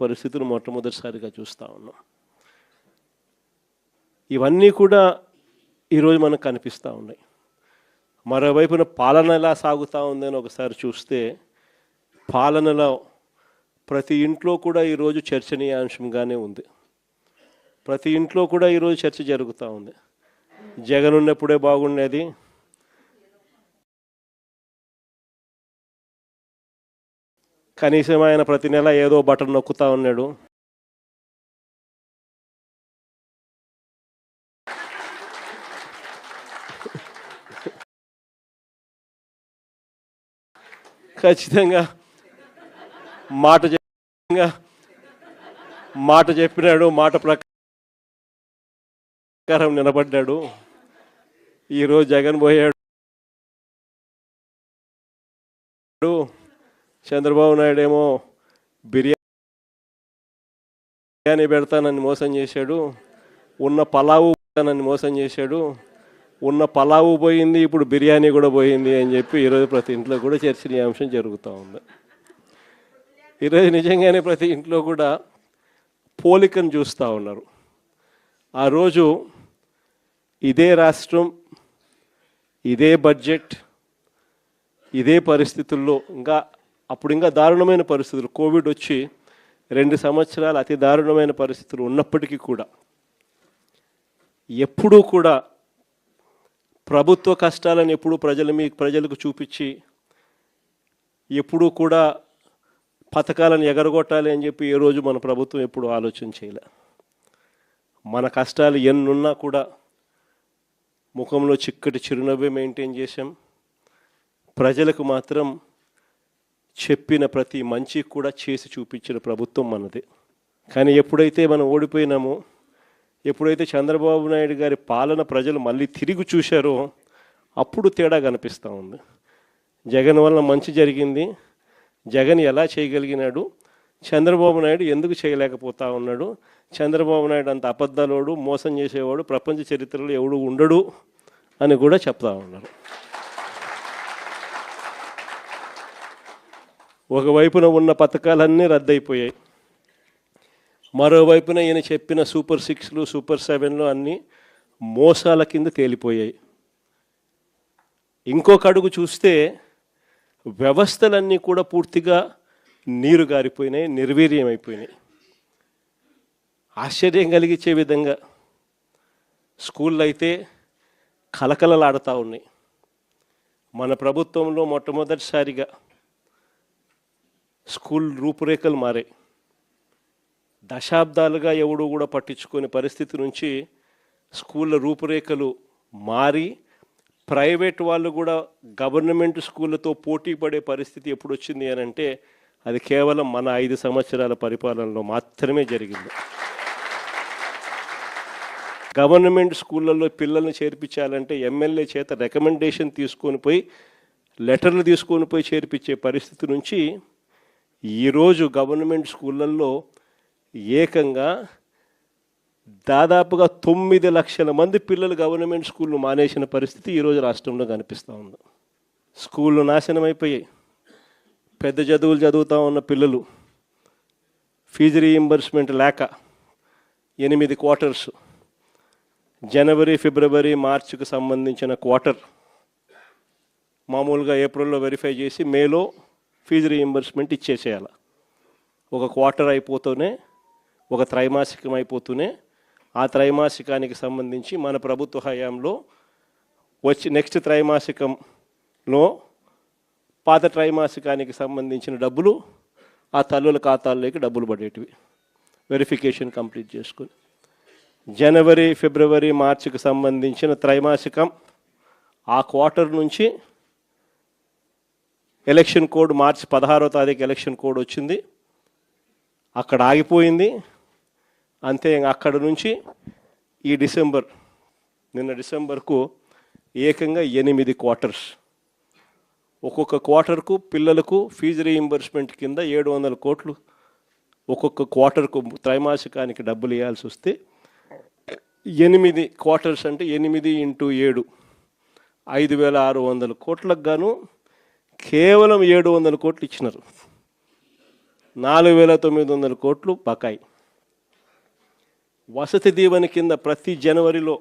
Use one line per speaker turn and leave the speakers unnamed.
పరిస్థితులు మొట్టమొదటిసారిగా చూస్తూ ఉన్నాం. ఇవన్నీ కూడా ఈరోజు మనకు కనిపిస్తూ ఉన్నాయి. మరోవైపున పాలన ఎలా సాగుతూ ఉందని ఒకసారి చూస్తే, పాలనలో ప్రతి ఇంట్లో కూడా ఈరోజు చర్చనీయాంశంగానే ఉంది. ప్రతి ఇంట్లో కూడా ఈరోజు చర్చ జరుగుతూ ఉంది. జగన్ ఉన్నప్పుడే బాగుండేది, కనీసం ఆయన ప్రతి నెల ఏదో బటన్ నొక్కుతూ ఉన్నాడు, ఖచ్చితంగా మాట చెప్పినాడు, మాట ప్రకారం నిలబడ్డాడు. ఈరోజు జగన్ పోయాడు, చంద్రబాబు నాయుడు ఏమో బిర్యానీ పెడతానని మోసం చేశాడు, ఉన్న పలావు పెడతానని మోసం చేశాడు, ఉన్న పలావు పోయింది, ఇప్పుడు బిర్యానీ కూడా పోయింది అని చెప్పి ఈరోజు ప్రతి ఇంట్లో కూడా చర్చనీయాంశం జరుగుతూ ఉంది. ఈరోజు నిజంగానే ప్రతి ఇంట్లో కూడా పోలికను చూస్తూ ఉన్నారు. ఆ రోజు ఇదే రాష్ట్రం, ఇదే బడ్జెట్, ఇదే పరిస్థితుల్లో అప్పుడు ఇంకా దారుణమైన పరిస్థితులు, కోవిడ్ వచ్చి 2 సంవత్సరాలు అతి దారుణమైన పరిస్థితులు ఉన్నప్పటికీ కూడా ఎప్పుడూ కూడా ప్రభుత్వ కష్టాలను ఎప్పుడూ ప్రజలకు చూపించి, ఎప్పుడూ కూడా పథకాలను ఎగరగొట్టాలి అని చెప్పి ఏ రోజు మన ప్రభుత్వం ఎప్పుడు ఆలోచన చేయలే. మన కష్టాలు ఎన్నున్నా కూడా ముఖంలో చిక్కటి చిరునవ్వే మెయింటైన్ చేశాం. ప్రజలకు మాత్రం చెప్పిన ప్రతి మంచి కూడా చేసి చూపించిన ప్రభుత్వం మనది. కానీ ఎప్పుడైతే మనం ఓడిపోయినామో, ఎప్పుడైతే చంద్రబాబు నాయుడు గారి పాలన ప్రజలు మళ్ళీ తిరిగి చూశారో, అప్పుడు తేడా కనిపిస్తూ ఉంది. జగన్ వల్ల మంచి జరిగింది, జగన్ ఎలా చేయగలిగినాడు, చంద్రబాబు నాయుడు ఎందుకు చేయలేకపోతా ఉన్నాడు, చంద్రబాబు నాయుడు అంత అబద్ధాలోడు, మోసం చేసేవాడు ప్రపంచ చరిత్రలో ఎవడు ఉండడు అని కూడా చెప్తా ఉన్నారు. ఒకవైపున ఉన్న పథకాలన్నీ రద్దయిపోయాయి, మరోవైపున ఈయన చెప్పిన సూపర్ 6లు సూపర్ 7లు అన్నీ మోసాల కింద తేలిపోయాయి. ఇంకొక అడుగు చూస్తే వ్యవస్థలన్నీ కూడా పూర్తిగా నీరు గారిపోయినాయి, నిర్వీర్యమైపోయినాయి. ఆశ్చర్యం కలిగించే విధంగా స్కూళ్ళు అయితే కలకలలాడుతూ ఉన్నాయి. మన ప్రభుత్వంలో మొట్టమొదటిసారిగా స్కూల్ రూపురేఖలు మారాయి. దశాబ్దాలుగా ఎవడు కూడా పట్టించుకునే పరిస్థితి నుంచి స్కూళ్ళ రూపురేఖలు మారి, ప్రైవేట్ వాళ్ళు కూడా గవర్నమెంట్ స్కూళ్ళతో పోటీ పడే పరిస్థితి ఎప్పుడు వచ్చింది అని అంటే అది కేవలం మన 5 సంవత్సరాల పరిపాలనలో మాత్రమే జరిగింది. గవర్నమెంట్ స్కూళ్ళల్లో పిల్లల్ని చేర్పించాలంటే ఎమ్మెల్యే చేత రికమెండేషన్ తీసుకొని పోయి, లెటర్లు తీసుకొని పోయి చేర్పించే పరిస్థితి నుంచి ఈరోజు గవర్నమెంట్ స్కూళ్ళల్లో ఏకంగా దాదాపుగా 9 లక్షల మంది పిల్లలు గవర్నమెంట్ స్కూళ్ళు మానేసిన పరిస్థితి ఈరోజు రాష్ట్రంలో కనిపిస్తూ ఉంది. స్కూళ్ళు నాశనం అయిపోయాయి. పెద్ద చదువులు చదువుతూ ఉన్న పిల్లలు ఫీజు రీయింబర్స్మెంట్ లేక 8 క్వార్టర్స్, జనవరి, ఫిబ్రవరి, మార్చికి సంబంధించిన క్వార్టర్ మామూలుగా ఏప్రిల్లో వెరిఫై చేసి మేలో ఫీజు రీయింబర్స్మెంట్ ఇచ్చేసేయాలి. ఒక క్వార్టర్ అయిపోతూనే, ఒక త్రైమాసికం అయిపోతూనే ఆ త్రైమాసికానికి సంబంధించి మన ప్రభుత్వ హయాంలో వచ్చి నెక్స్ట్ త్రైమాసికంలో పాత త్రైమాసికానికి సంబంధించిన డబ్బులు ఆ తల్లుల ఖాతాల్లోకి డబ్బులు పడేటివి వెరిఫికేషన్ కంప్లీట్ చేసుకుని. జనవరి, ఫిబ్రవరి, మార్చికి సంబంధించిన త్రైమాసికం ఆ క్వార్టర్ నుంచి ఎలక్షన్ కోడ్ మార్చి 16వ తారీఖు ఎలక్షన్ కోడ్ వచ్చింది, అక్కడ ఆగిపోయింది. అంతే, అక్కడ నుంచి ఈ నిన్న డిసెంబర్కు ఏకంగా 8 క్వార్టర్స్. ఒక్కొక్క క్వార్టర్కు పిల్లలకు ఫీజు రీయింబర్స్మెంట్ కింద 700 కోట్లు ఒక్కొక్క క్వార్టర్కు త్రైమాసికానికి డబ్బులు ఇవ్వాల్సి వస్తే 8 క్వార్టర్స్ అంటే 8 × 7 5,600 కోట్లకు గాను కేవలం 700 కోట్లు ఇచ్చినారు. 4,900 కోట్లు బకాయి. వసతి దీవెన కింద ప్రతి జనవరిలో